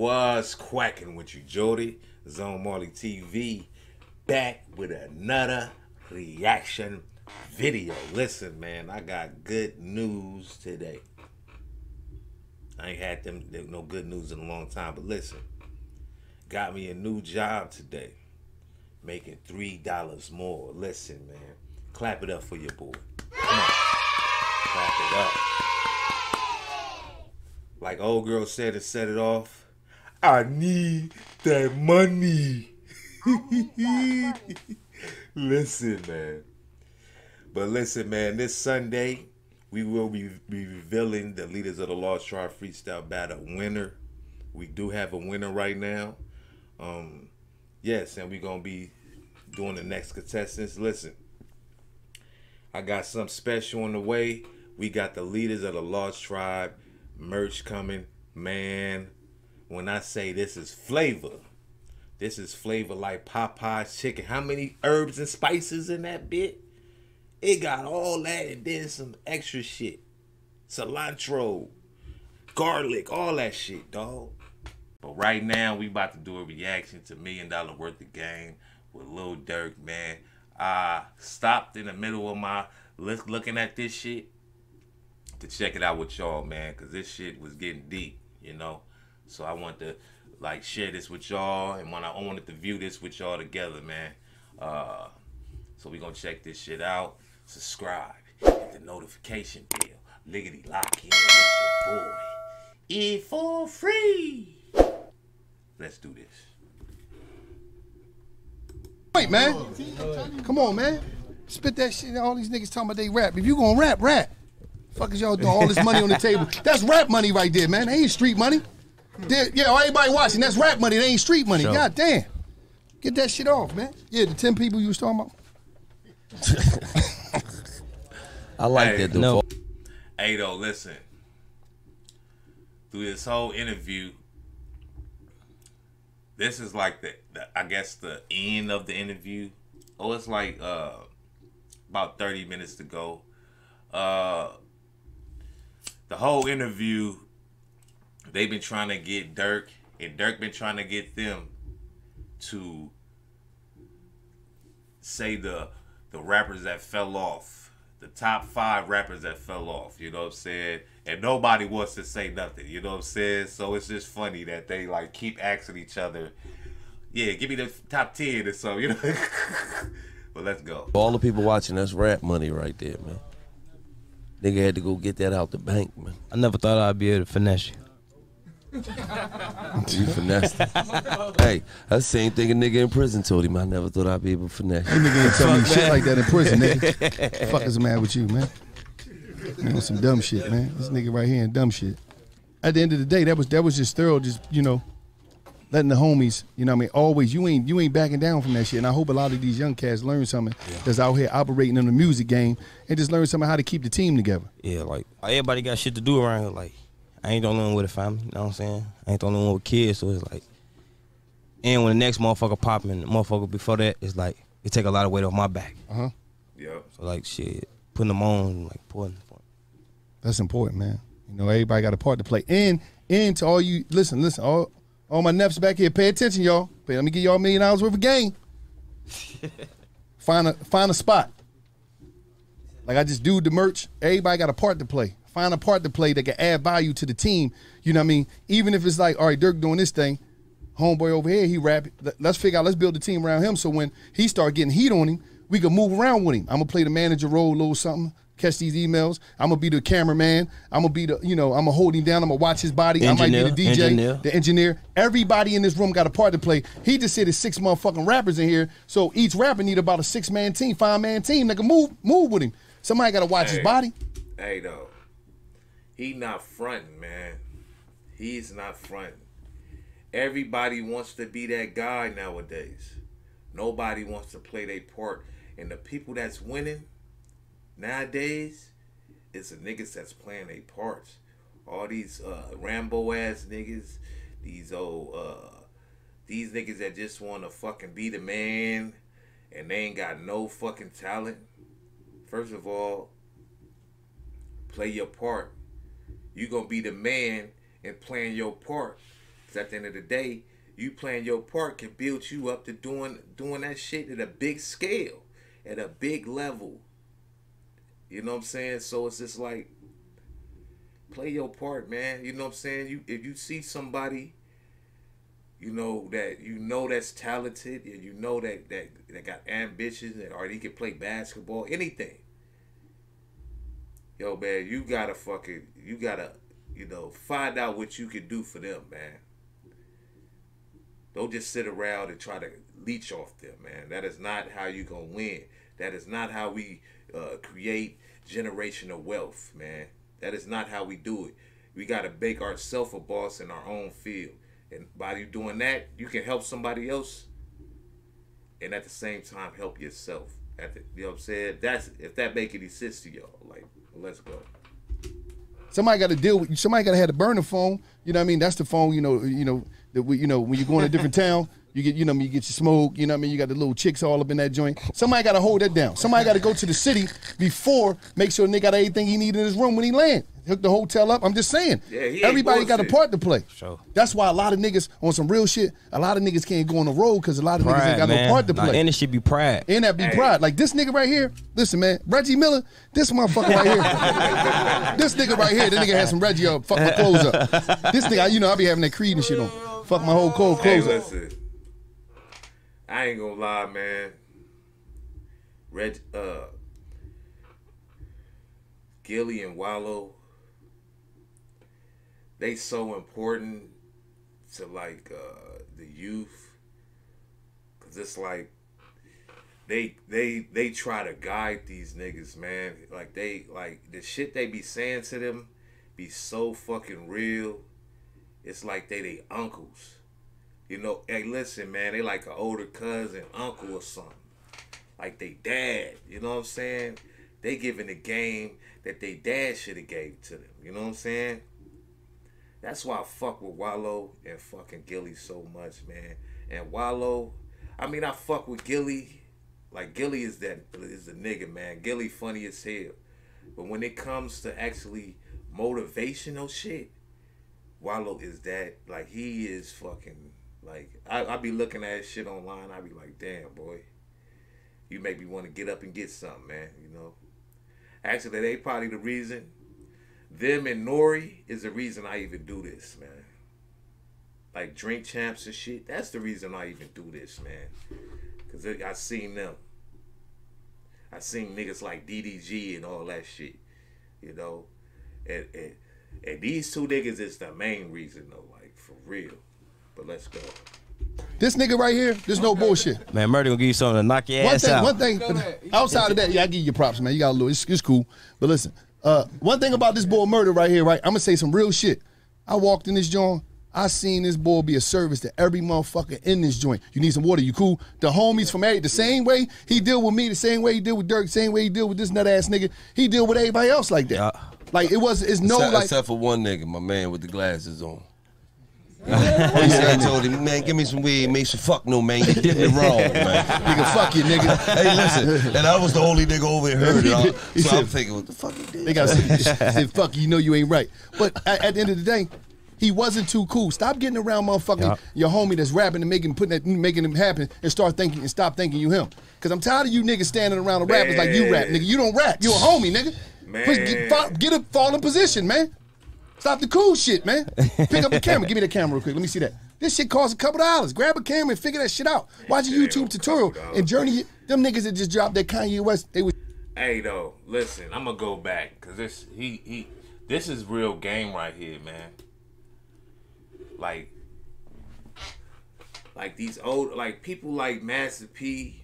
What's quacking with you, Jody? Zone Marley TV, back with another reaction video. Listen, man, I got good news today. I ain't had no good news in a long time, but listen, got me a new job today, making $3 more. Listen, man, clap it up for your boy. Come on, clap it up. Like old girl said and set it off, I need that money. Listen, man. But listen, man, this Sunday, we will be revealing the Leaders of the Lost Tribe Freestyle Battle winner. We do have a winner right now. Yes, and we're going to be doing the next contestants. Listen, I got something special on the way. We got the Leaders of the Lost Tribe merch coming. Man, when I say this is flavor like Popeye's chicken. How many herbs and spices in that bit? It got all that and then some extra shit. Cilantro, garlic, all that shit, dog. But right now, we about to do a reaction to $1 Million Worth of Game with LILDURK, man. I stopped in the middle of my looking at this shit to check it out with y'all, man, because this shit was getting deep, you know. So I want to like share this with y'all, and I wanted to view this with y'all together, man. So we gonna check this shit out. Subscribe, hit the notification bell, liggity lock in with your boy. Eat for free. Let's do this. Wait, man. Come on, man. Spit that shit. All these niggas talking about they rap. If you gonna rap, rap. Fuck is y'all doing all this money on the table? That's rap money right there, man. That ain't street money. Yeah, everybody watching, that's rap money. That ain't street money. Sure. God damn. Get that shit off, man. Yeah, the 10 people you was talking about. I like that, dude. No. Hey, though, listen. Through this whole interview, this is like I guess the end of the interview. Oh, it's like about 30 minutes to go. The whole interview, they've been trying to get Durk, and Durk been trying to get them to say the rappers that fell off, the top 5 rappers that fell off, you know what I'm saying? And nobody wants to say nothing, you know what I'm saying? So it's just funny that they like keep asking each other, yeah, give me the top 10 or something, you know? But let's go. All the people watching, that's rap money right there, man. Nigga had to go get that out the bank, man. I never thought I'd be able to finesse you. You finessed him. Hey, that's the same thing a nigga in prison told him. I never thought I'd be able to finesse you. That nigga ain't tell me shit like that in prison, nigga. Fuck is the matter with you, man? You know, some dumb shit, man. This nigga right here in dumb shit. At the end of the day, that was just thorough, just, you know, letting the homies, you know what I mean, always, you ain't backing down from that shit. And I hope a lot of these young cats learn something that's out here operating in the music game and just learn something how to keep the team together. Yeah, like, everybody got shit to do around here. Like, I ain't the only one with a family, you know what I'm saying? I ain't the only one with kids, so it's like, and when the next motherfucker pop in, the motherfucker before that, it's like, it take a lot of weight off my back. Yeah. So like, shit, putting them on, like, important. That's important, man. You know, everybody got a part to play. And to all you, listen, all my neps back here, pay attention, y'all. Let me give y'all $1 million worth of game. Find a spot. Like I just do the merch. Everybody got a part to play. Find a part to play that can add value to the team. You know what I mean? Even if it's like, all right, Durk doing this thing, homeboy over here, he rap. Let's figure out, let's build a team around him so when he start getting heat on him, we can move around with him. I'm going to play the manager role, a little something. Catch these emails. I'm gonna be the cameraman. I'm gonna be the, you know, I'm gonna hold him down. I'm gonna watch his body. Engineer, I might be the DJ, the engineer. Everybody in this room got a part to play. He just said there's 6 motherfucking rappers in here, so each rapper need about a 6-man team, 5-man team that can move with him. Somebody gotta watch his body. Hey, though, he not fronting, man. He's not fronting. Everybody wants to be that guy nowadays. Nobody wants to play their part, and the people that's winning nowadays, it's the niggas that's playing their parts. All these Rambo ass niggas, these these niggas that just want to fucking be the man and they ain't got no fucking talent. First of all, play your part. You gonna be the man and playing your part. at the end of the day, you playing your part can build you up to doing that shit at a big scale, at a big level. You know what I'm saying? So it's just like, play your part, man. You know what I'm saying? If you see somebody, that's talented, and that got ambition, or he can play basketball, anything. Yo, man, you gotta find out what you can do for them, man. Don't just sit around and try to leech off them, man. That is not how you gonna win. That is not how we create generational wealth, man. That is not how we do it. We gotta make ourselves a boss in our own field. And by you doing that, you can help somebody else, and at the same time help yourself. You know what I'm saying? If that make any sense to y'all, like, let's go. Somebody got to deal with. Somebody got to have the burner phone. You know what I mean? That's the phone. When you're going to a different town, you get you get your smoke. You know what I mean? You got the little chicks all up in that joint. Somebody got to hold that down. Somebody got to go to the city before, make sure nigga got everything he need in his room when he land. Hook the hotel up. I'm just saying. Yeah, everybody got a part to play. Sure. That's why a lot of niggas on some real shit. A lot of niggas can't go on the road because a lot of niggas ain't got no part to play. And it should be pride. And that be pride. Like this nigga right here. Listen, man, Reggie Miller. This motherfucker right here. This nigga right here. This nigga had some Reggie up. Fuck my clothes up. This nigga, I be having that Creed and shit on. Fuck my whole cold clothes up. Listen, I ain't gonna lie, man. Gilly and Wallow, they so important to like the youth, cause it's like they try to guide these niggas, man. Like the shit they be saying to them be so fucking real. It's like they uncles. Hey, listen, man, they like an older cousin, uncle or something. Like they dad, you know what I'm saying? They giving the game that they dad should have gave to them. You know what I'm saying? That's why I fuck with Wallow and fucking Gilly so much, man. And Wallow, I fuck with Gilly. Like Gilly is the nigga, man. Gilly funny as hell. But when it comes to actually motivational shit, Wallow is that. Like he is fucking, like, I be looking at his shit online. I be like, damn, boy. You make me want to get up and get something, man. Actually, they probably the reason. Them and Nori is the reason I even do this, man. Like Drink Champs and shit. That's the reason I even do this, man. Because I seen them. I seen niggas like DDG and all that shit. And these two niggas is the main reason, though. Like, for real. But let's go. This nigga right here, there's no bullshit. Man, Murder gonna give you something to knock your ass out. One thing, outside of that, I give you your props, man. You got a little, it's cool. But listen, one thing about this boy Murder right here, right? I'm gonna say some real shit. I walked in this joint, I seen this boy be a service to every motherfucker in this joint. You need some water, you cool? The homies from the same way he deal with me, the same way he deal with Durk, the same way he deal with this nut ass nigga, he deal with everybody else like that. Yeah. Like except for one nigga, my man with the glasses on. I told him, man, give me some weed, make some fuck no, man. You did it wrong, man. Nigga, fuck you, nigga. Hey, listen, and I was the only nigga over here heard it. So I'm thinking, what the fuck he did? They got said, fuck you, know you ain't right. But at the end of the day, he wasn't too cool. Stop getting around motherfucking your homie that's rapping and making him happen, and stop thinking you him. Cause I'm tired of you niggas standing around the rappers like you rap, nigga. You don't rap. You a homie, nigga. Man. Fall in position, man. Stop the cool shit, man. Pick up the camera. Give me the camera real quick. Let me see that. This shit costs a couple $. Grab a camera and figure that shit out. Watch a YouTube tutorial and journey. Them niggas that just dropped that Kanye West, they was. Hey, though, listen, I'm gonna go back because this is real game right here, man. Like these old, like people like Master P,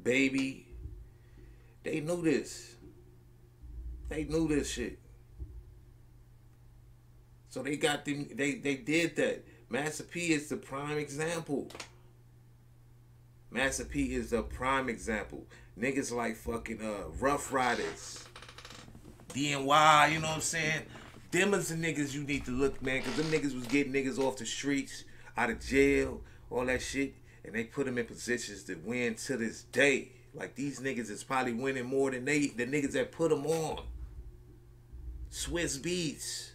Baby, they knew this. They knew this shit. So they got them, they did that. Master P is the prime example. Master P is the prime example. Niggas like fucking Rough Riders, DNY, you know what I'm saying? Them is the niggas you need to look, man, because them niggas was getting niggas off the streets, out of jail, all that shit, and they put them in positions to win to this day. Like, these niggas is probably winning more than the niggas that put them on. Swiss Beats.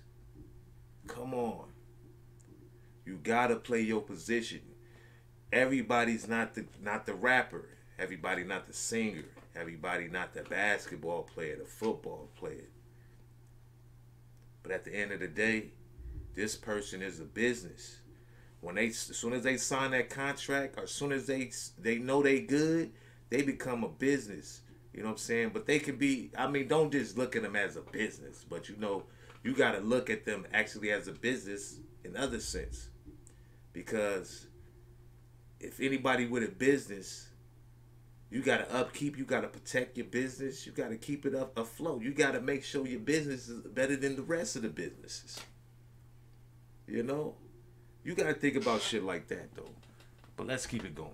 Come on. You gotta play your position. Everybody's not the rapper. Everybody not the singer. Everybody not the basketball player, the football player. But at the end of the day, this person is a business. As soon as they sign that contract, or as soon as they know they good, they become a business. You know what I'm saying? But they could be, I mean, don't just look at them as a business, but you know, you got to look at them actually as a business in other sense. Because if anybody with a business, you got to upkeep, you got to protect your business, you got to keep it up afloat. You got to make sure your business is better than the rest of the businesses. You know? You got to think about shit like that, though. But let's keep it going.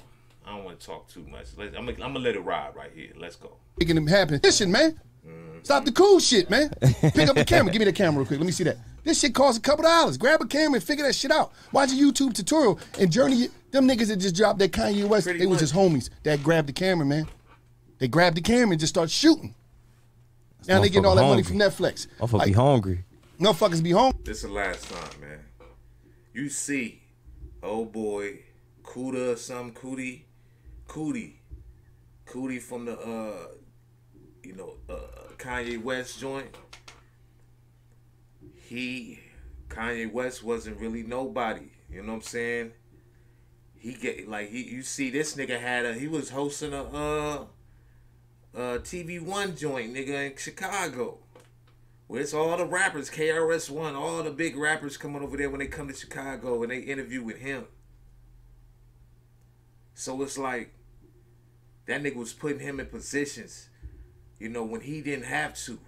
I don't want to talk too much. I'm going to let it ride right here. Let's go. Making them happen. This shit, man. Stop the cool shit, man. Pick up the camera. Give me the camera real quick. Let me see that. This shit costs a couple dollars. Grab a camera and figure that shit out. Watch a YouTube tutorial and journey. Them niggas that just dropped that Kanye West, they was just homies that grabbed the camera, man. They grabbed the camera and just start shooting. Now they getting all that money from Netflix. Motherfuckers be hungry. Motherfuckers be hungry. This is the last time, man. You see, oh boy, Kuda or something, Cootie from the Kanye West joint. Kanye West wasn't really nobody. You know what I'm saying? You see this nigga he was hosting a TV1 joint, nigga, in Chicago. Where it's all the rappers, KRS-One, all the big rappers coming over there when they come to Chicago and they interview with him. So it's like, that nigga was putting him in positions, you know, when he didn't have to.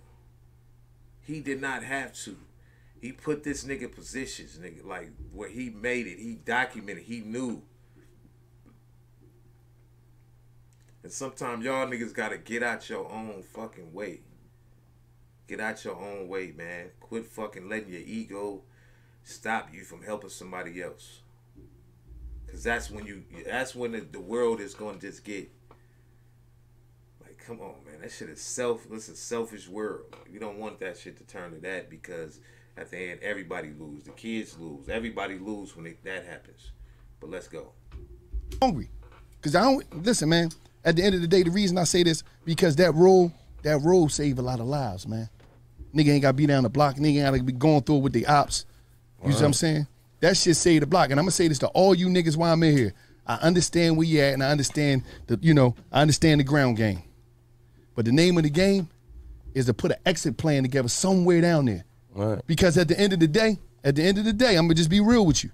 He did not have to. He put this nigga in positions, nigga, like where he made it. He documented, he knew. And sometimes y'all niggas gotta get out your own fucking way. Get out your own way, man. Quit fucking letting your ego stop you from helping somebody else. Cause that's when the world is gonna just get like, come on, man. That shit is it's a selfish world. You don't want that shit to turn to that, because at the end everybody lose. The kids lose. Everybody lose when that happens. But let's go. Hungry. Cause listen, man. At the end of the day, the reason I say this, because that road saved a lot of lives, man. Nigga ain't gotta be down the block. Nigga ain't gotta be going through it with the ops. You see what I'm saying? That shit saved the block. And I'm gonna say this to all you niggas while I'm in here. I understand where you at, and I understand the ground game. But the name of the game is to put an exit plan together somewhere down there. Right. Because at the end of the day, I'm gonna just be real with you.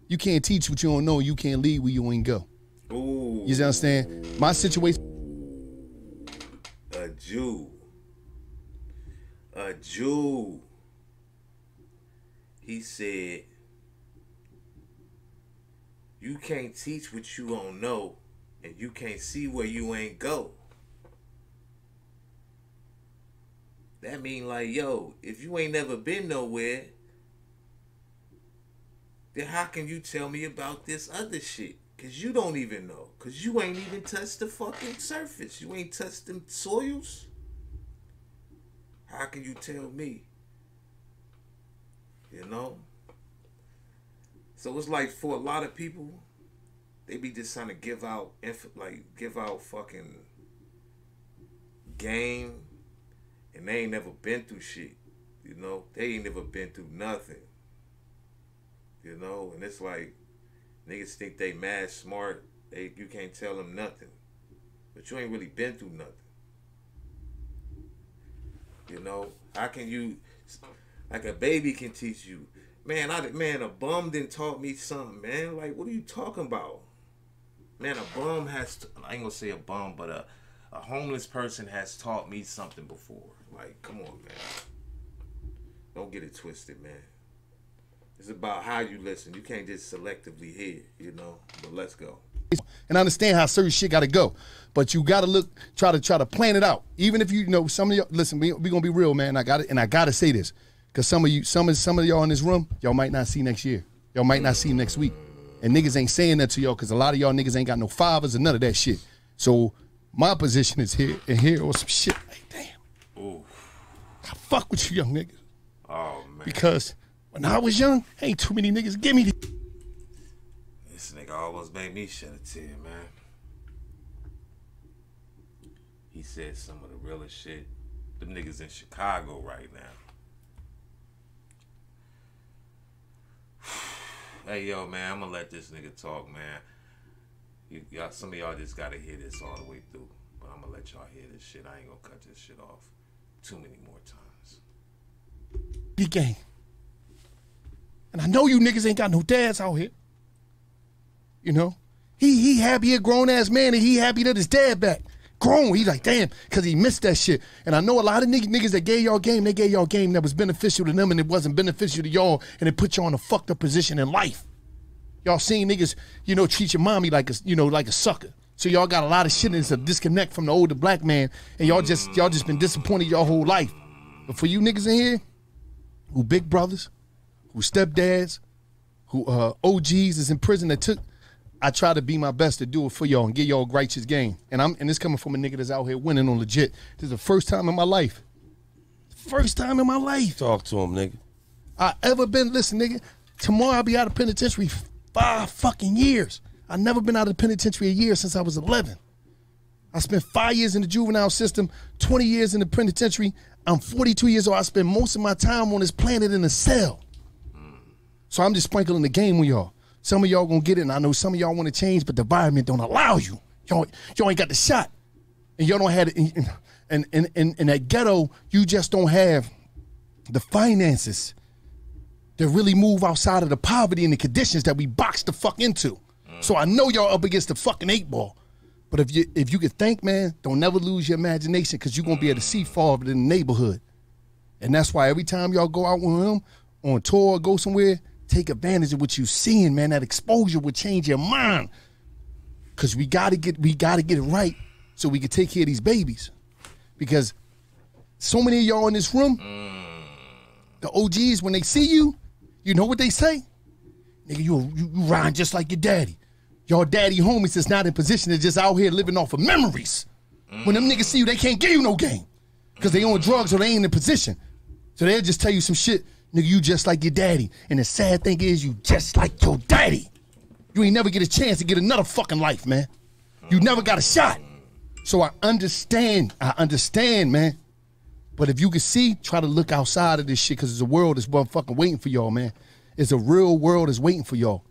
You can't teach what you don't know. You can't lead where you ain't go. Ooh. You understand? My situation. A Jew. He said, you can't teach what you don't know, and you can't see where you ain't go. That mean like, yo, if you ain't never been nowhere, then how can you tell me about this other shit? Because you don't even know. Because you ain't even touched the fucking surface. You ain't touched them soils. How can you tell me? You know? So it's like, for a lot of people, they be just trying to give out fucking game, and they ain't never been through shit. You know? They ain't never been through nothing. You know? And it's like, niggas think they mad smart. You can't tell them nothing. But you ain't really been through nothing. You know? How can you, like a baby can teach you. Man, a bum done taught me something, man. Like, what are you talking about? Man, a bum I ain't gonna say a bum, but a homeless person has taught me something before. Like, come on, man. Don't get it twisted, man. It's about how you listen. You can't just selectively hear, you know. But let's go. And I understand how certain shit gotta go, but you gotta try to plan it out. Even if you know some of y'all. Listen, we gonna be real, man. I gotta say this, because some of y'all in this room, y'all might not see next year. Y'all might not see next week, and niggas ain't saying that to y'all because a lot of y'all niggas ain't got no fathers or none of that shit. So my position is here and here or some shit. Like, damn. Ooh. I fuck with you, young niggas. Oh man. Because When I was young, ain't too many niggas give me this. This nigga almost made me shed a tear, man. He said some of the realest shit. Them niggas in Chicago right now. Hey, yo, man, I'm gonna let this nigga talk, man. Y'all, some of y'all just gotta hear this all the way through. But I'm gonna let y'all hear this shit. I ain't gonna cut this shit off too many more times. Big game. And I know you niggas ain't got no dads out here. You know? He happy a grown-ass man and he happy that his dad back. Grown. He like, damn, because he missed that shit. And I know a lot of niggas that gave y'all game, they gave y'all game that was beneficial to them and it wasn't beneficial to y'all and it put y'all in a fucked up position in life. Y'all seen niggas, you know, treat your mommy like a, you know, like a sucker. So y'all got a lot of shit and it's a disconnect from the older black man and y'all just been disappointed your whole life. But for you niggas in here, who big brothers, who stepdads, who OGs is in prison that took, I try to be my best to do it for y'all and get y'all righteous game. And it's coming from a nigga that's out here winning on legit. This is the first time in my life. First time in my life. Talk to him, nigga. I ever been, listen, nigga, tomorrow I'll be out of penitentiary 5 fucking years. I've never been out of the penitentiary a year since I was 11. I spent 5 years in the juvenile system, 20 years in the penitentiary. I'm 42 years old. I spend most of my time on this planet in a cell. So I'm just sprinkling the game with y'all. Some of y'all gonna get it, and I know some of y'all want to change, but the environment don't allow you. Y'all ain't got the shot. And y'all don't have it. In that ghetto, you just don't have the finances to really move outside of the poverty and the conditions that we boxed the fuck into. So I know y'all up against the fucking 8 ball. But if you could think, man, don't never lose your imagination because you're going to be able to see farther in the neighborhood. And that's why every time y'all go out with him on tour or go somewhere, take advantage of what you're seeing, man. That exposure will change your mind. Because we gotta get it right so we can take care of these babies. Because so many of y'all in this room, the OGs, when they see you, you know what they say? Nigga, you rhyme just like your daddy. Your daddy homies is not in position to just out here living off of memories. When them niggas see you, they can't give you no game. Because they on drugs or they ain't in position. So they'll just tell you some shit. Nigga, you just like your daddy. And the sad thing is you just like your daddy. You ain't never get a chance to get another fucking life, man. You never got a shot. So I understand, man. But if you can see, try to look outside of this shit because there's a world that's fucking waiting for y'all, man. It's a real world that's waiting for y'all.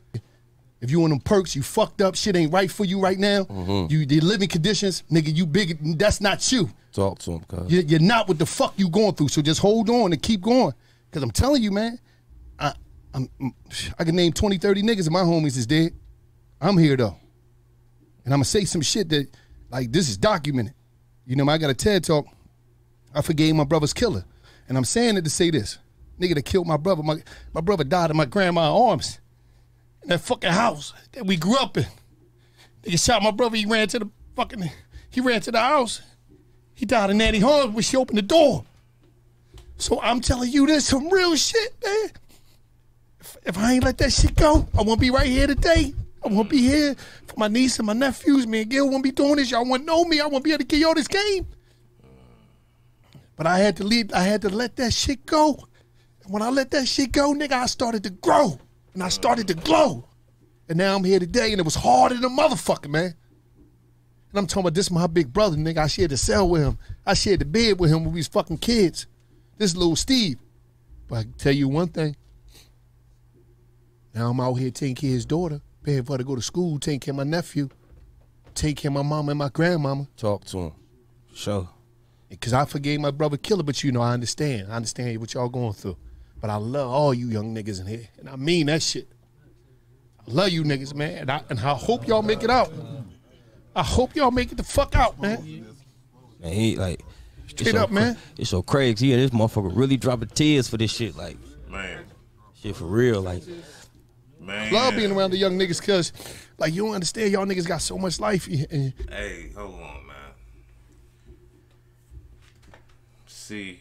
If you on them perks, you fucked up, shit ain't right for you right now. The living conditions, nigga, you big, that's not you. Talk to him, cuz. You're not what the fuck you going through, so just hold on and keep going. Because I'm telling you, man, I can name 20, 30 niggas and my homies is dead. I'm here, though. And I'm going to say some shit that, like, this is documented. You know, I got a TED Talk. I forgave my brother's killer. And I'm saying it to say this. Nigga that killed my brother, my brother died in my grandma's arms. In that fucking house that we grew up in. Nigga shot my brother, he ran to the house. He died in Nanny arms when she opened the door. So I'm telling you this some real shit, man. If I ain't let that shit go, I won't be right here today. I won't be here for my niece and my nephews. Me and Gil won't be doing this. Y'all won't know me. I won't be able to give y'all this game. But I had to leave. I had to let that shit go. And when I let that shit go, nigga, I started to grow. And I started to glow. And now I'm here today, and it was harder than a motherfucker, man. And I'm talking about this my big brother, nigga. I shared the cell with him. I shared the bed with him when we was fucking kids. This little Steve. But I can tell you one thing. Now I'm out here taking care of his daughter, paying for her to go to school, taking care of my nephew, taking care of my mama and my grandmama. Talk to him. Sure. Because I forgave my brother killer, but you know, I understand. I understand what y'all going through. But I love all you young niggas in here. And I mean that shit. I love you niggas, man. And I hope y'all make it out. I hope y'all make it the fuck out, man. And he, like, straight up, man. It's so crazy. Yeah, this motherfucker really dropping tears for this shit. Like, Man. shit for real. Like, Man. Love being around the young niggas because, like, you don't understand. Y'all niggas got so much life. Hey, hold on, man. See,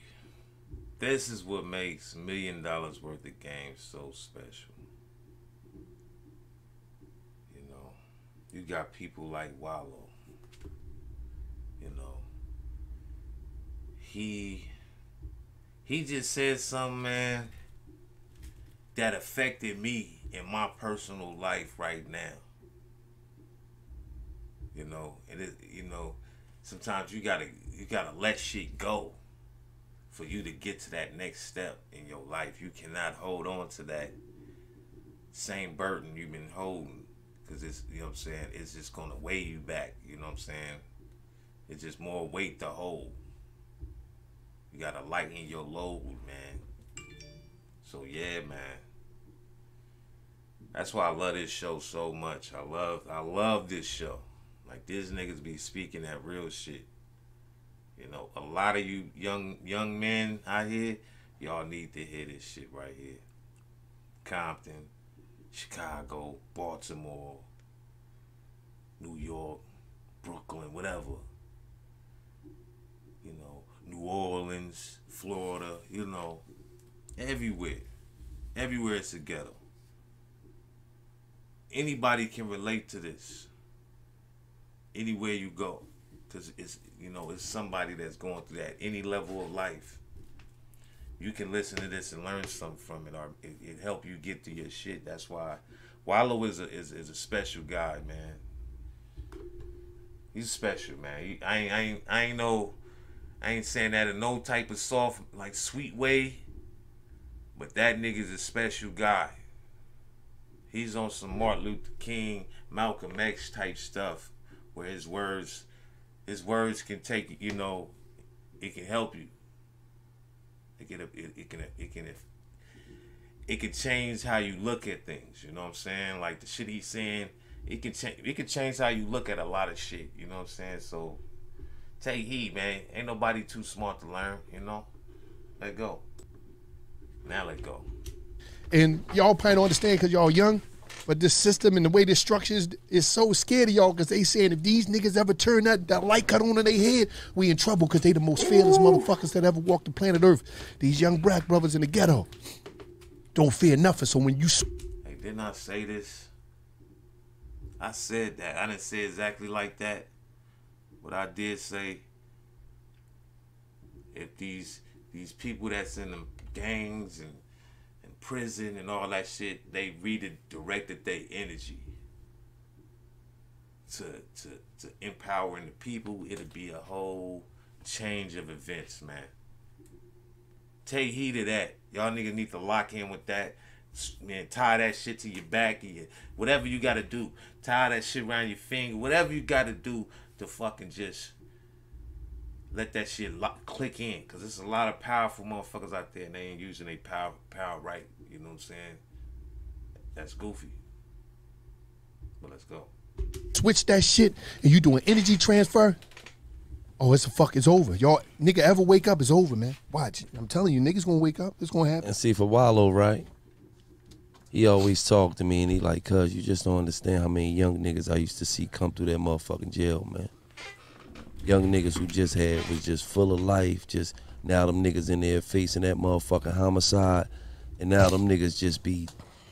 this is what makes $1 million worth of games so special. You know, you got people like Wallow. You know, he just said something, man. that affected me in my personal life right now. You know, and it, you know, sometimes you gotta let shit go for you to get to that next step in your life. You cannot hold on to that same burden you've been holding, because it's, you know what I'm saying, it's just gonna weigh you back. You know what I'm saying? It's just more weight to hold. You gotta lighten your load, man. So yeah, man. That's why I love this show so much. I love this show. Like, these niggas be speaking that real shit. You know, a lot of you young men out here, y'all need to hear this shit right here. Compton, Chicago, Baltimore, New York, Brooklyn, whatever. You know, New Orleans, Florida, you know, everywhere. Everywhere it's a ghetto. Anybody can relate to this. Anywhere you go. Because it's, you know, it's somebody that's going through that, any level of life. You can listen to this and learn something from it, or it help you get to your shit. That's why Wallow is a special guy, man. He's special, man. I ain't saying that in no type of soft, like, sweet way, but that nigga's a special guy. He's on some Martin Luther King, Malcolm X type stuff, where his words can take, you know, it can help you. It can change how you look at things. You know what I'm saying? Like, the shit he's saying, it can change how you look at a lot of shit. You know what I'm saying? So take heed, man. Ain't nobody too smart to learn. You know, let go. Now let go. And y'all probably don't understand because y'all young, but this system and the way this structure is so scared of y'all, because they saying if these niggas ever turn that light cut on in their head, we in trouble, because they the most fearless motherfuckers that ever walked the planet Earth. These young black brothers in the ghetto don't fear nothing. So when you... Hey, didn't I say this? I said that. I didn't say exactly like that, but I did say if these people that's in the gangs and prison and all that shit, they redirected their energy to empowering the people, it'll be a whole change of events, man. Take heed of that. Y'all niggas need to lock in with that. Man, tie that shit to your back, or whatever you gotta do. Tie that shit around your finger. Whatever you gotta do to fucking just let that shit click in. Because there's a lot of powerful motherfuckers out there and they ain't using their power right. You know what I'm saying? That's goofy. But let's go. Switch that shit and you doing energy transfer, oh, it's over. Y'all nigga ever wake up, it's over, man. Watch. I'm telling you, niggas gonna wake up. It's gonna happen. And see, for Wallow, right? He always talked to me and he like, cuz you just don't understand how many young niggas I used to see come through that motherfucking jail, man. Young niggas who was just full of life, just now them niggas in there facing that motherfucking homicide, and now them niggas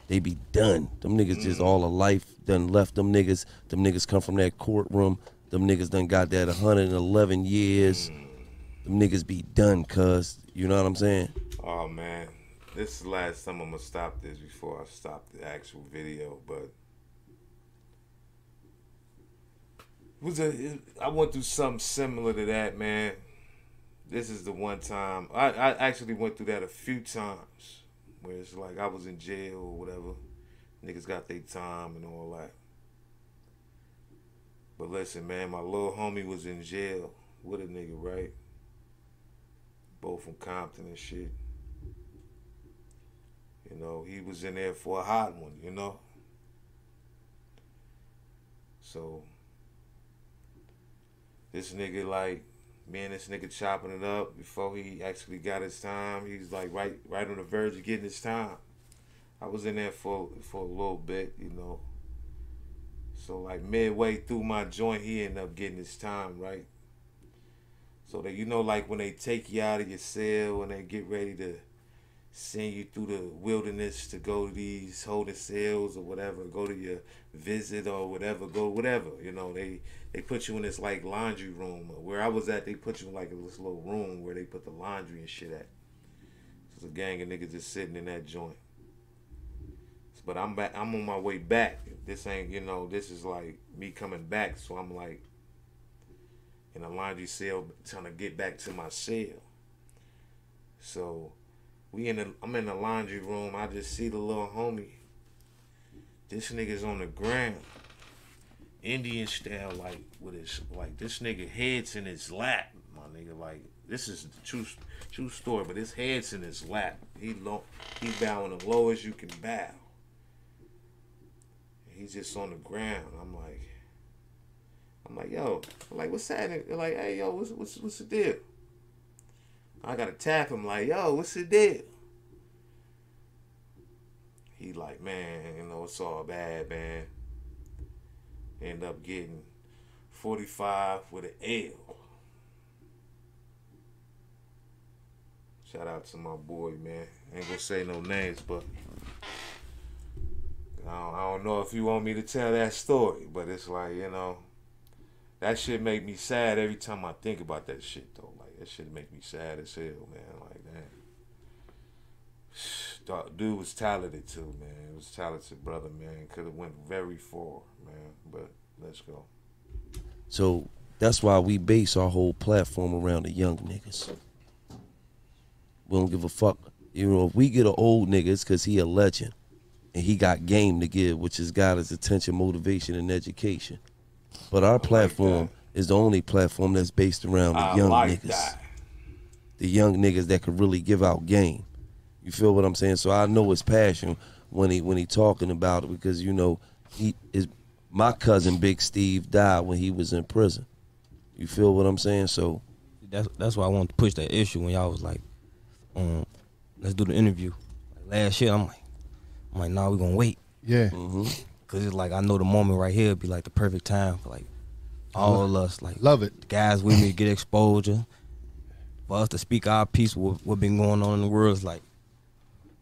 they be done. Them niggas just all of life done left them niggas. Them niggas come from that courtroom. Them niggas done got that 111 years. Them niggas be done, cuz. You know what I'm saying? Oh, man. This is the last time I'm going to stop this before I stop the actual video, but I went through something similar to that, man. This is the one time. I actually went through that a few times, where it's like I was in jail or whatever. Niggas got their time and all that. But listen, man, my little homie was in jail with a nigga, right? Both from Compton and shit. You know, he was in there for a hot one, you know? So this nigga, like, me and this nigga chopping it up before he actually got his time. He's like right on the verge of getting his time. I was in there for a little bit, you know. So like midway through my joint, he ended up getting his time, right? So that, you know, like when they take you out of your cell and they get ready to send you through the wilderness to go to these holding cells or whatever, go to your visit or whatever, you know, they put you in this like laundry room. Where I was at, they put you in like this little room where they put the laundry and shit at. So it's a gang of niggas just sitting in that joint. But I'm back. I'm on my way back. This ain't, you know, this is like me coming back. So I'm like in a laundry cell trying to get back to my cell. So I'm in the laundry room. I just see the little homie. This nigga's on the ground, Indian style, like with his, like this nigga head's in his lap, my nigga. Like this is the true story, but his head's in his lap. He bowing as low as you can bow. He's just on the ground. I'm like, yo, I'm like, what's happening? They're like, hey, yo, what's the deal? I gotta tap him like, yo, what's the deal? He like, man, you know, it's all bad, man. End up getting 45 with an L. Shout out to my boy, man. Ain't gonna say no names, but I don't know if you want me to tell that story, but it's like, you know, that shit make me sad every time I think about that shit, though. Like, that shit make me sad as hell, man. Like, damn. Dude was talented, too, man. He was a talented brother, man. Could have went very far, man. But let's go. So that's why we base our whole platform around the young niggas. We don't give a fuck. You know, if we get an old nigga, it's because he a legend. And he got game to give, which has got his attention, motivation, and education. But our platform is the only platform that's based around the young niggas. The young niggas that could really give out game. You feel what I'm saying? So I know his passion when he talking about it, because, you know, my cousin Big Steve died when he was in prison. You feel what I'm saying? So that's why I wanted to push that issue when y'all was like, let's do the interview. Like last year, I'm like, nah, we gonna wait. Yeah. Cause it's like I know the moment right here would be like the perfect time for like all of us, like love it. The guys with me to get exposure, for us to speak our piece. What been going on in the world is like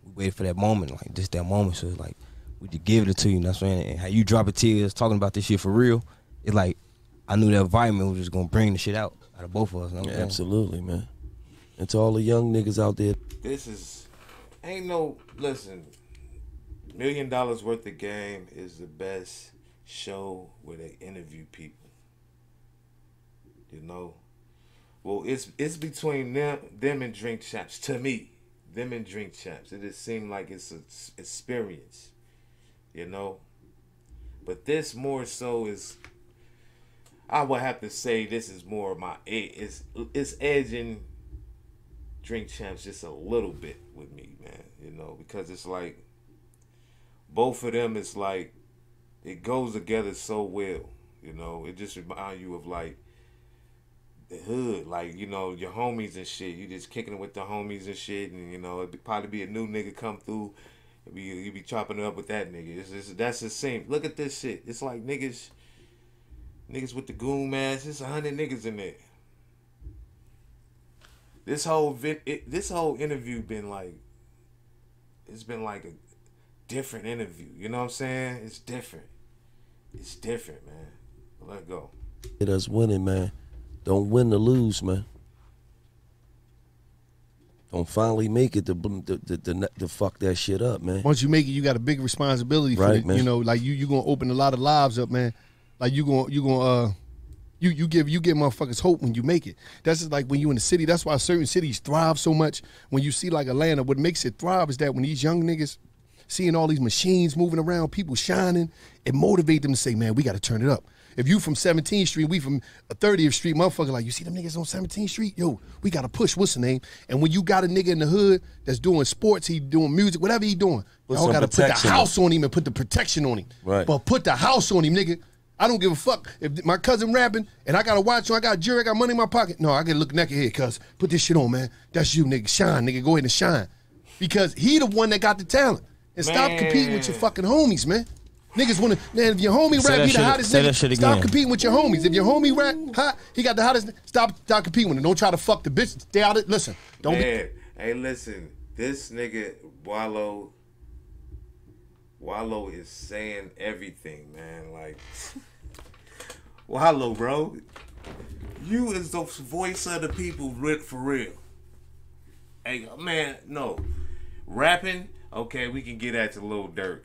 we waited for that moment, like just that moment. So it's like we just give it to you. You know what I'm saying? And how you drop a tears talking about this shit for real. It's like I knew that environment was just gonna bring the shit out of both of us. You know what I'm saying? Absolutely, man. And to all the young niggas out there, Listen. $1 Million Worth of Game is the best show where they interview people. You know, well, it's between them and Drink Champs. To me, them and Drink Champs, it just seems like it's an experience. You know, but this more so is. I would have to say this is more of my it's edging Drink Champs just a little bit with me, man. You know, because it's like. Both of them is like, it goes together so well, you know. It just reminds you of like the hood, like, you know, your homies and shit. You just kicking it with the homies and shit, and you know, it'd probably be a new nigga come through, you be chopping it up with that nigga. That's the same. Look at this shit. It's like niggas with the goon mask. It's 100 niggas in there. This whole interview been like, it's been like a different interview, you know what I'm saying? It's different, man. Let go. It us winning, man. Don't win to lose, man. Don't finally make it to fuck that shit up, man. Once you make it, you got a big responsibility for it. Man. You know, like you gonna open a lot of lives up, man. Like you give motherfuckers hope when you make it. That's just like when you in the city. That's why certain cities thrive so much. When you see like Atlanta, what makes it thrive is that when these young niggas seeing all these machines moving around, people shining, it motivate them to say, man, we got to turn it up. If you from 17th Street, we from 30th Street, motherfucker, like, you see them niggas on 17th Street? Yo, we got to push, what's the name? And when you got a nigga in the hood that's doing sports, he doing music, whatever he doing, y'all got to put the house on him and put the protection on him. Right. But put the house on him, nigga. I don't give a fuck. If my cousin rapping and I got a watch on, I got jewelry, I got money in my pocket. No, I got to look naked here, cuz. Put this shit on, man. That's you, nigga. Shine, nigga. Go ahead and shine. Because he the one that got the talent. And stop competing with your fucking homies, man. Niggas wanna, man, if your homie rap, he the hottest nigga. Stop competing with your homies. If your homie rap hot, he got the hottest. Stop competing with him. Don't try to fuck the bitch. Stay out of it. Listen, don't man, hey, listen. This nigga Wallow is saying everything, man. Like, Wallow, bro. You is the voice of the people, for real. Hey, man, no. Rapping, okay, we can get at to Lil Durk.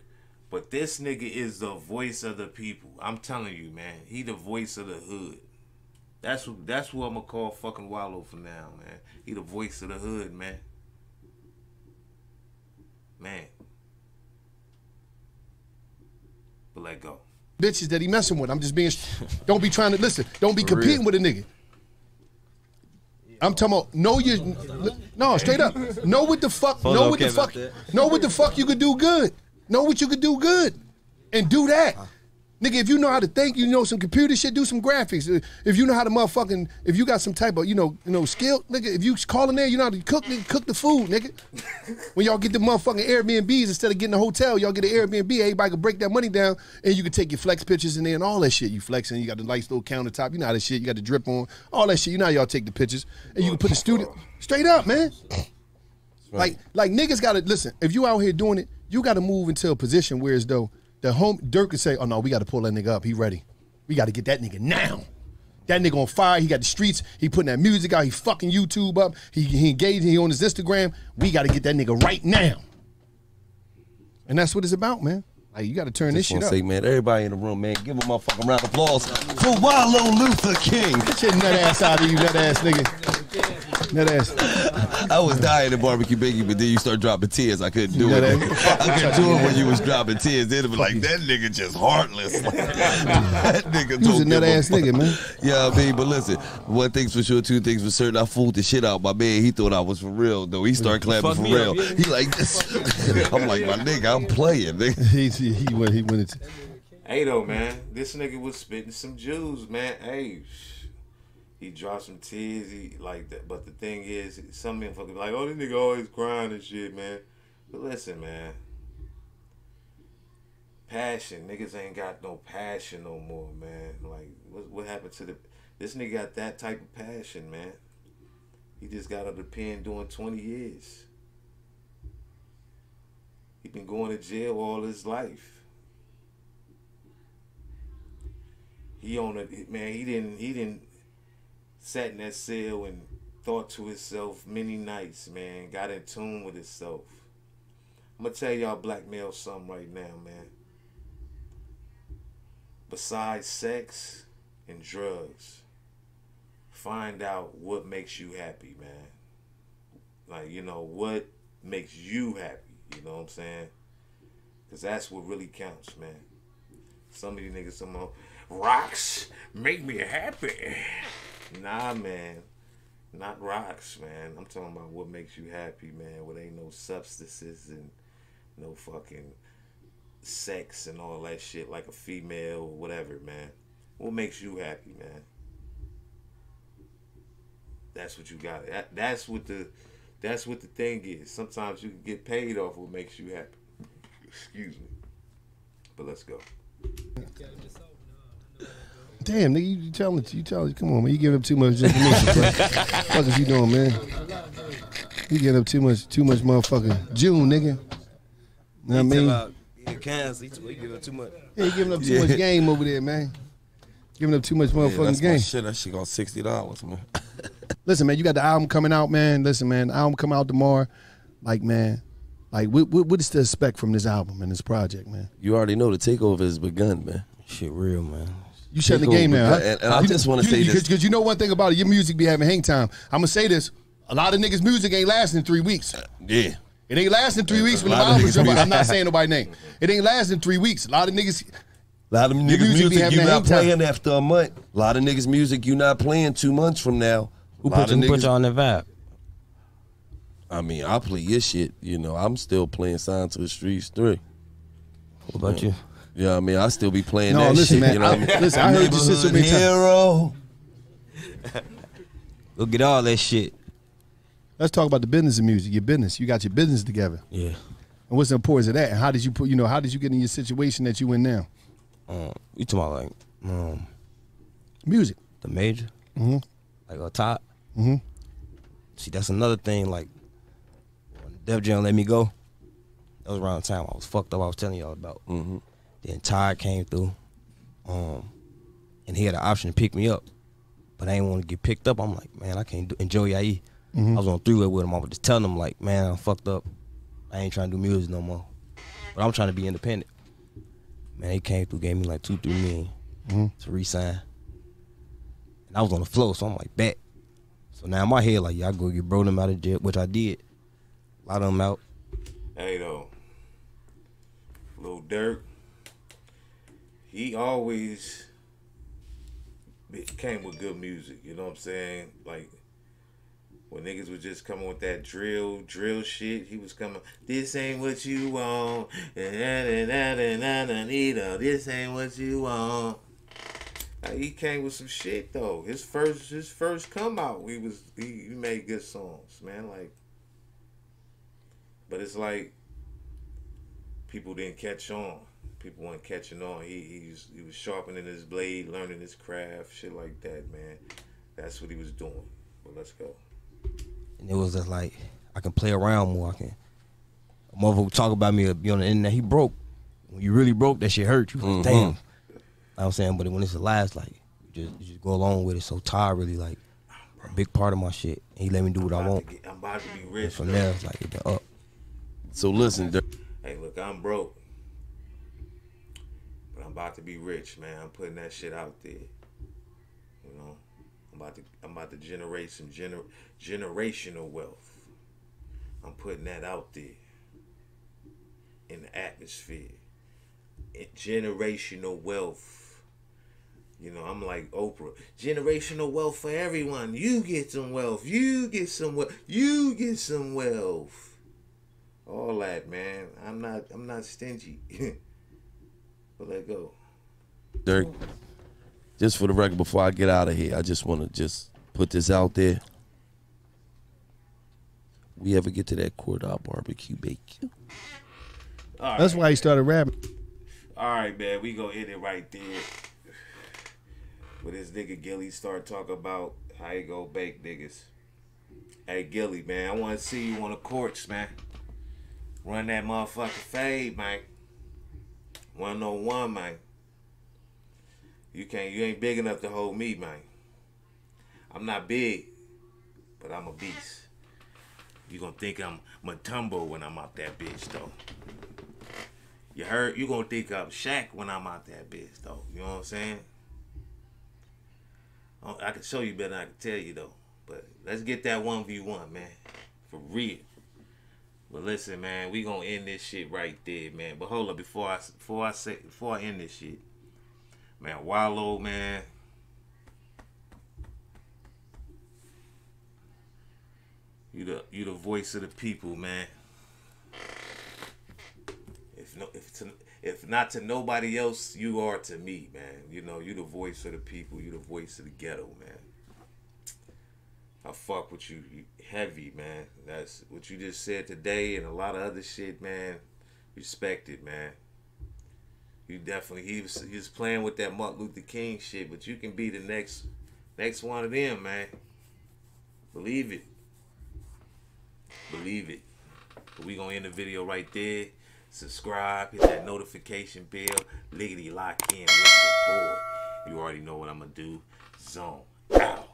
But this nigga is the voice of the people. I'm telling you, man. He the voice of the hood. That's what I'm gonna call fucking Wallow for now, man. He the voice of the hood, man. Man. But let go. Bitches that he messing with. I'm just being. Don't be trying to listen. Don't be competing with a nigga. I'm talking about no, straight up. Know what the fuck. Know what the fuck. Know what the fuck you could do good. Know what you could do good, and do that. Nigga, if you know how to think, you know some computer shit, do some graphics. If you know how to motherfucking, if you got some type of, you know, skill, nigga, if you call in there, you know how to cook, nigga, cook the food, nigga. When y'all get the motherfucking Airbnbs, instead of getting a hotel, y'all get an Airbnb, everybody can break that money down, and you can take your flex pictures in there and all that shit. You flexing, you got the nice little countertop, you know how that shit, you got the drip on, all that shit, you know how y'all take the pictures, and you can put the studio, straight up, man. Like niggas gotta, listen, if you out here doing it, you gotta move into a position where as though, Durk could say, oh no, we got to pull that nigga up. He ready. We got to get that nigga now. That nigga on fire. He got the streets. He putting that music out. He fucking YouTube up. He engaged. He on his Instagram. We got to get that nigga right now. And that's what it's about, man. Like, you got to turn this shit up. Say, man, everybody in the room, man, give a motherfucking round of applause for Wallow Luther King. Get your nut ass out of you, nut ass nigga. Nut ass. I was dying at barbecue bacon, but then you start dropping tears. I couldn't do it. I couldn't do it when you was dropping tears. Then it'd be like, that nigga just heartless. That nigga He's a nut ass nigga, man. Yeah, I mean, but listen, one thing's for sure, two things for certain. I fooled the shit out my man. He thought I was for real, though. He started clapping for real. He like this. I'm like, my nigga, I'm playing, nigga. He went into. Hey though, man, this nigga was spitting some Jews, man. Hey, he dropped some tears, he like that. But the thing is, some men fucking like, oh, this nigga always crying and shit, man. But listen, man, passion, niggas ain't got no passion no more, man. Like, what happened to this nigga got that type of passion, man. He just got out of the pen doing 20 years. He been going to jail all his life. He on it, man. He didn't sat in that cell and thought to himself many nights, man. Got in tune with himself. I'm gonna tell y'all black male something right now, man. Besides sex and drugs, find out what makes you happy, man. Like, you know, what makes you happy. You know what I'm saying? Because that's what really counts, man. Some of these niggas, some more rocks make me happy. Nah, man. Not rocks, man. I'm talking about what makes you happy, man. Where ain't no substances and no fucking sex and all that shit like a female or whatever, man. What makes you happy, man? That's what you got. That's what the thing is. Sometimes you can get paid off what makes you happy. Excuse me. But let's go. Damn, nigga, you telling, come on, man, you giving up too much information. What is you doing, man? You giving up too much motherfucking June, nigga. You know what I mean? He giving up too much. Yeah, he giving up too much game over there, man. Giving up too much motherfucking game. Shit, that shit cost $60, man. Listen, man, you got the album coming out, man. Listen, man, the album come out tomorrow. Like, man, like, what is to expect from this album and this project, man? You already know the takeover has begun, man. Shit real, man. You shutting the game now, huh? And I just want to say this. Because you know one thing about it, your music be having hang time. I'm going to say this. A lot of niggas' music ain't lasting 3 weeks. Yeah. It ain't lasting 3 weeks when the album's drop. I'm not saying nobody's name. It ain't lasting 3 weeks. A lot of niggas music you not playing after a month. A lot of niggas music you not playing 2 months from now. Who put you on that vibe? I mean, I play your shit. You know, I'm still playing Sign to the Streets 3. What about you? Yeah, I mean, I still be playing no, that listen, shit. Man, you know what I mean? Listen, I heard you sit so many hero. Go get all that shit. Let's talk about the business of music. Your business. You got your business together. Yeah. And what's the importance of that? And how did you how did you get in your situation that you in now? You talking about like music. The major? Mm-hmm. Like a top? Mm-hmm. See, that's another thing, like when Def Jam let me go, that was around the time I was fucked up, I was telling y'all about. Mm-hmm. Then Todd came through, and he had an option to pick me up, but I ain't want to get picked up. I'm like, man, I can't enjoy Yai. Mm-hmm. I was on three-way with him. I was just telling him like, man, I'm fucked up. I ain't trying to do music no more, but I'm trying to be independent. Man, they came through, gave me like 2-3 million to re-sign. And I was on the floor, so I'm like, bet. So now in my head, like, y'all go get bro them out of jail, which I did. A lot of them out. Hey, though. Lil Durk, he always came with good music, you know what I'm saying? Like, when niggas was just coming with that drill shit, he was coming, this ain't what you want, this ain't what you want. Like, he came with some shit though. His first come out, he made good songs, man. Like, but it's like people didn't catch on. People weren't catching on. He was sharpening his blade, learning his craft, shit like that, man. That's what he was doing. But let's go. And it was just like, I can play around more. A motherfucker talk about me, be on the internet, he broke. When you really broke, that shit hurt. You like, damn. You know what I'm saying? But when it's the last, like, you just go along with it. So Ty really, like, a big part of my shit. And he let me do what I want. I'm about to be rich. And from there, it's like, it been up. So listen, Durk. Hey, look, I'm broke. But I'm about to be rich, man. I'm putting that shit out there. You know? I'm about to generate some generational wealth. I'm putting that out there in the atmosphere. Generational wealth. You know, I'm like Oprah. Generational wealth for everyone. You get some wealth. You get some wealth. You get some wealth. All that, man. I'm not stingy. But let go. Durk, just for the record, before I get out of here, I just want to just put this out there. We ever get to that quarter barbecue bacon? That's why he started rapping. All right, man. We gonna end it right there. But this nigga Gilly start talking about how he go bake niggas. Hey, Gilly, man. I want to see you on the courts, man. Run that motherfucking fade, man. 101, man. You ain't big enough to hold me, man. I'm not big, but I'm a beast. You gonna think I'm Matumbo when I'm out that bitch, though. You heard? You gonna think I'm Shaq when I'm out that bitch, though. You know what I'm saying? I can show you better than I can tell you, though. But let's get that 1v1, man. For real. But listen, man, we gonna end this shit right there, man. But hold up, before I end this shit, man, Wallow, man. You the voice of the people, man. If not to nobody else, you are to me, man. You know, you the voice of the people. You the voice of the ghetto, man. I fuck with you heavy, man. That's what you just said today and a lot of other shit, man. Respect it, man. You definitely, he was playing with that Martin Luther King shit, but you can be the next one of them, man. Believe it. Believe it. But we gonna end the video right there. Subscribe, hit that notification bell, liggity lock in with the boy. You already know what I'm gonna do. Zone out.